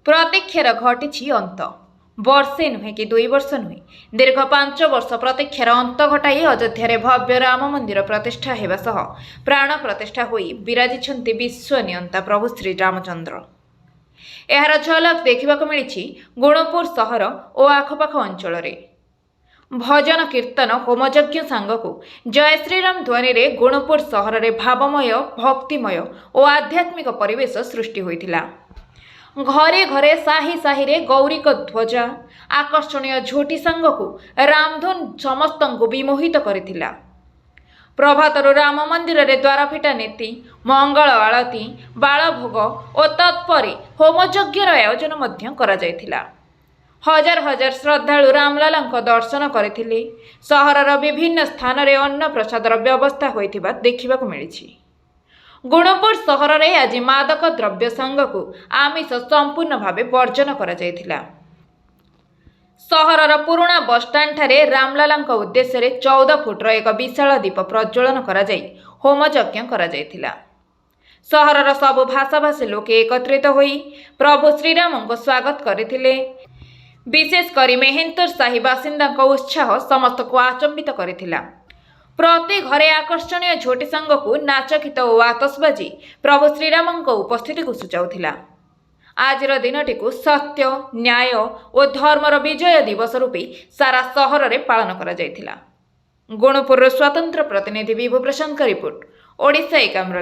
प्रतीक्षार घटी अंत वर्षे नुहे कि 2 वर्ष नुहे दीर्घ 5 वर्ष प्रतीक्षार अंत घटाई अयोध्यार भव्य राम मंदिर प्रतिष्ठा हेबा सह प्राण प्रतिष्ठा होई विराजिछन्ति विश्वनियंता प्रभु श्री रामचंद्र। एहार झलक देखा मिली गुणपुर सहर और आखपाख अंचल भजन कीर्तन होमयज्ञ सांगकू जय श्रीराम ध्वनि रे गुणपुर सहर में भावमय भक्तिमय और आध्यात्मिक परिवेश सृष्टि होइथिला। घरे घरे साही साही रे गौरीक ध्वजा आकर्षणीय झोटी सांगकू रामधुन समस्त विमोहित करिथिला। प्रभातरु राम मंदिर रे द्वारफिटा नीति मंगल आलती बालभोग और तत्परे होमयज्ञर आयोजन मध्य करा जायथिला। हजार हजार श्रद्धालु रामलाला दर्शन करथिले। सहरर विभिन्न स्थान रे अन्न प्रसादर व्यवस्था होइथिबा देखिबाकू मिलिछि। गुणपुर सहर में आज मादक द्रव्य सांगकू आमिष संपूर्ण भावे वर्जन करा जायथिला। सहरर पुराणा बसस्टाण्ड ठारे रामलाला उद्देश्य रे 14 फुटर एक विशाल दीप प्रज्वलन करा जाई होमयज्ञ करा जायथिला। सहरर सबु भाषाभाषी लोके एकत्रित होई प्रभु श्रीराम को स्वागत करथिले। विशेषकर मेहेंतुर साही बासिंदा उत्साह समस्त को आचंबित करथिला। प्रति घरे आकर्षणीय झोटी सांगकू नाच गीत और आतशबाजी प्रभु श्रीराम उपस्थिति को सूचाउथिला। आजिर दिनटी को सत्य न्याय और धर्मर विजय दिवस रूपे सारा सहर में पालन करा जायथिला। गुणपुर स्वतंत्र प्रतिनिधि विभु प्रशांत का रिपोर्ट, ओडिशा एकाम्र।